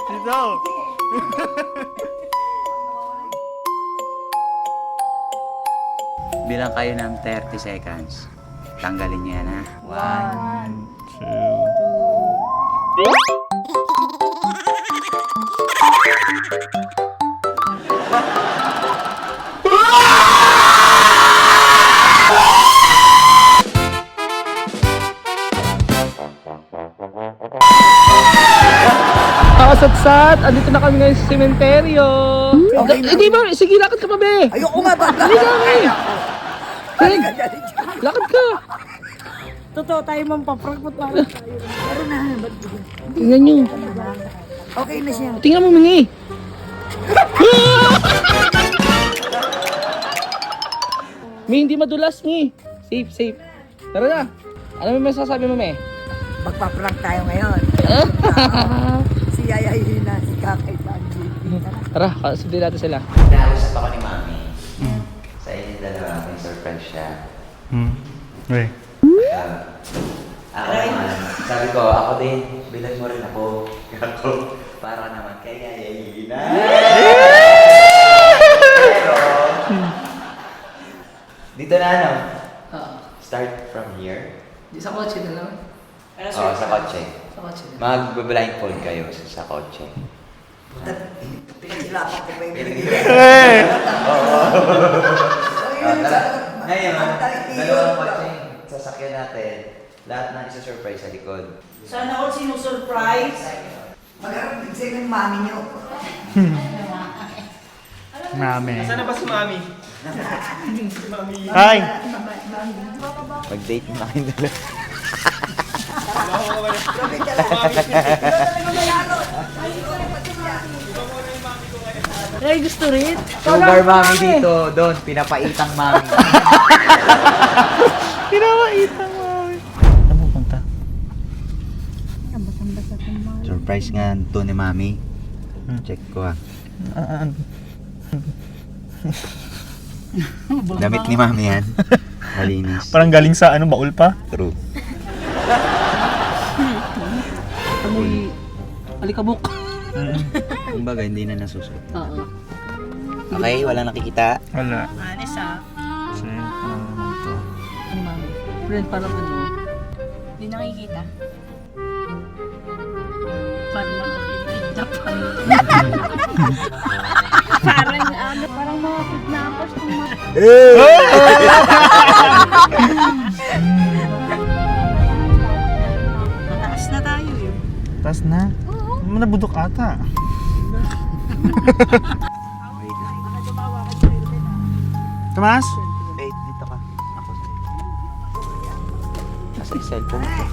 Dito! Bilang kayo ng 30 seconds. Tanggalin niyo yan, ha? 1, 2. Kasatsat! Andito na kami ngayon sa sementeryo! Hindi ba? Sige, lakad ka pa, be! Ayoko nga ba? Hindi ka, be! Hey, lakad ka! Totoo tayo mampaprakot pa tayo. Pero na, ba't Tingnan nyo. okay na siya. Tingnan mo, Mingi. Mi, hindi madulas, Mi. Safe, safe. Tara na. Ano may masasabi mo, Me? Magpaprank tayo ngayon. Si Yayayin na, si Kakay Panji. Tara, sundin natin sila. Nausap ako ni Mami. Sa inyo dalawa, may surprise siya. Okay. Ako naman, sabi ko, ako din, bilang mo rin ako. Ako, para naman kaya yayina. Pero, dito na ano? Start from here. Di sa kotse na lang. Oo, sa kotse. Sa kotse na. Mag-blindfold kayo sa kotse. Pinaghirapan ko pa yung Tara, ngayon, dalawang kotse. Sasakyan natin. Lahat na isa-surprise sa likod. Sana all sinusurprise. Magharap din sa'yo ng mami niyo. Mami. Sana ba si Mami? Hi! Mag-date na kayo dalawa. Ay, gusto rin. Sugar mami dito, doon, pinapaitang mami. Pinapaitang mami. Saan pupunta? Surprise nga to ni mami. Check ko Damit ni mami yan. Malinis. Parang galing sa ano, baul pa? True. Amoy alikabok. Kumbaga, hindi na nasusuot. Oo. Okay, wala nakikita. Wala. Anis ah. Same naman to. Ano mami? Friend, parang ano? Hindi nakikita. Parang Japan. Parang ano, parang mga kidnappers kung mataas na tayo eh. Taas na. Oo. Nabudok ata. Wait lang. Tomas? Wait, dito ka. Ako sa'yo. Nasa cellphone ko.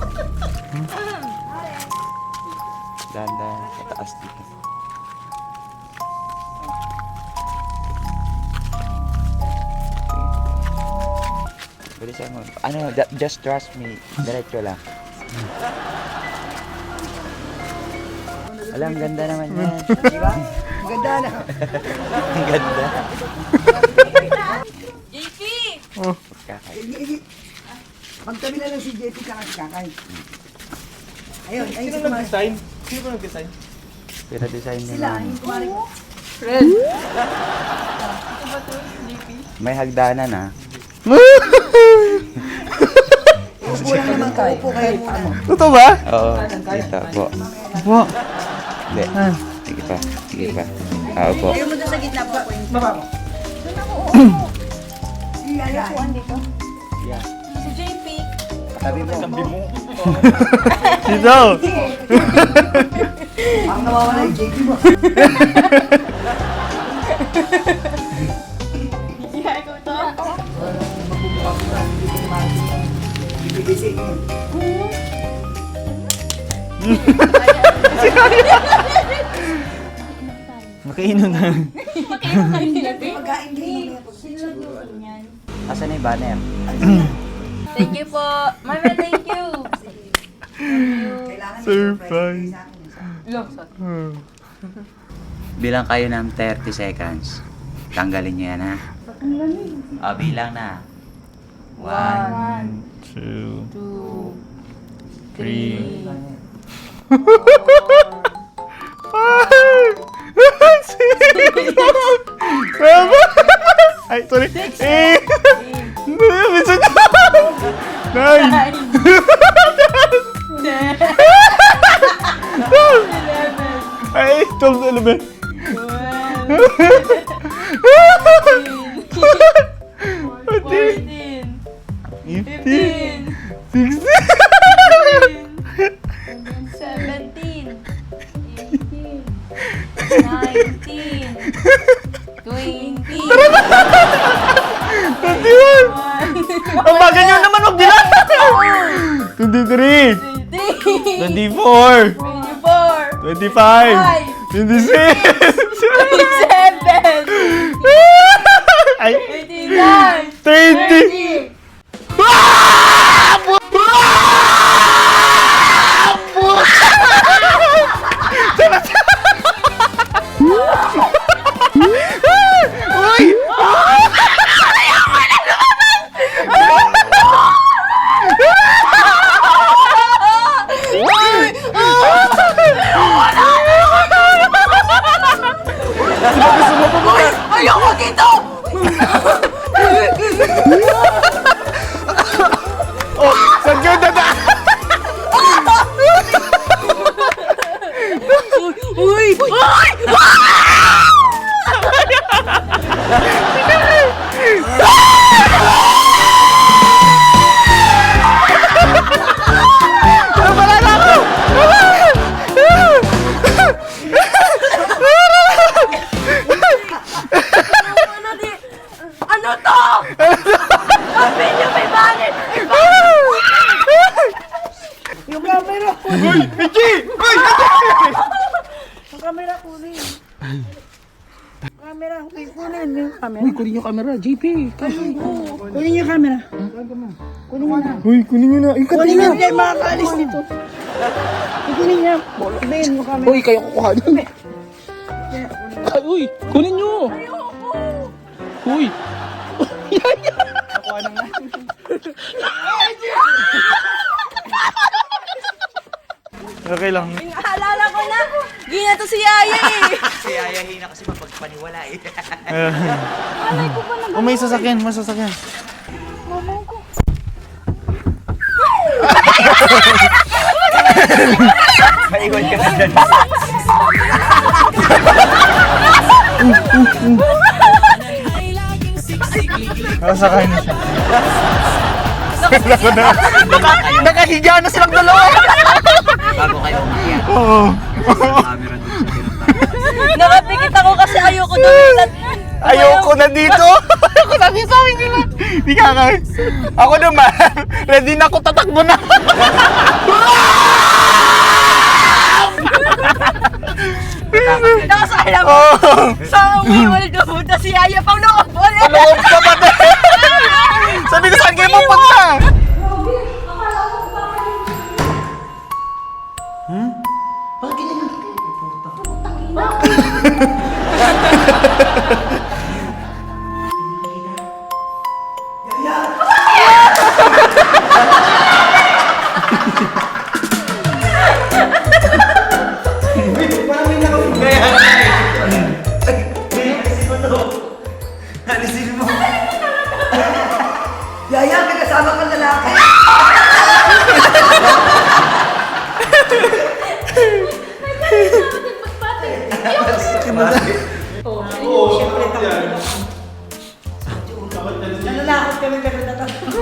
Ganda, sa taas dito. Bilisan mo. Ano, just trust me. Diretso lang. Alam, ganda naman yan. Di ba? Ang ganda na. Ang ganda. JP! Kakay. Magtabi na lang si JP ka si Kakay. Ayun, ayun Sino si Kumari. nag-design? Sino ba nag-design? Pero design nila. Sila, yung Kumari. Friend! May hagdanan ah. Upo lang naman ka. Upo kayo muna. Totoo ba? Oo, dito po. Opo. Hindi. Sige pa, sige pa. Opo. Ayaw mo doon sa gitna po. Baba. Si Yayayin. Yeah. Si JP. Tabi mo. Dito! Ang nawawala yung JP mo. Ibigay sa inyo. Makainom na. Pagkain din. Asan na yung banner? Thank you po. Mama, thank you. Kailangan Surprise. Bilang kayo ng 30 seconds. Tanggalin niyo yan, ha? Bilang na. 1, 2, 2, 3, 7. Ay, sorry. 8. Minsan na. 9. Ay, 12, 11. 15. 16. 17, 18, 19, 20. 21. Ang bagal nyo naman magbilang. 23. 24. 24, 25. 26. 27, Ay, 29, 30. Uy! Ayoko dito! Oh, saan ka dadaan? Uy! Uy! Ano to? Sabi niyo may banit! Yung camera ko! Uy! Michi! Uy! Yung camera kunin. Camera, kunin yung camera. Uy, kunin yung camera, JP. Kunin yung camera. Kunin mo na. Uy, kunin nyo na. Yung Kunin mo, hindi makakaalis dito. Kunin niya. Ben, yung camera. Uy, kayo kukuha dun. Ay, uy, kunin nyo. Uy. Okay lang. Alala ko na, gina to si Yaya eh. Si Ayahin na kasi mapagpaniwala eh. Oh, may sasakyan, may sasakyan. Maiwan ka na dyan. Nasakay na siya. Nakahiga na silang dalawa. Bago kayo umakyat. Oo. Camera dun sa pinuntahan. Nakapikit ako kasi ayoko dumitan. Ayoko na dito. Ayoko na dito. Hindi ka kaya. Ako naman, ready na ako, tatakbo na. Tapos alam mo, sa umiwal dumunta si Yaya pang loob. Loob ka ba din? Sabi ko, saan kayo pupunta? Yaya, may kasama kang lalaki. Nanalakot kami pero natatapos.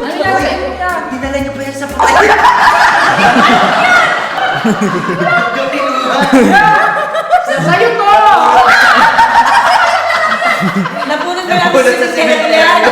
Dinala niyo pa yan sa pagkain. Sa'yo to! Napunod mo lang sa sinisira.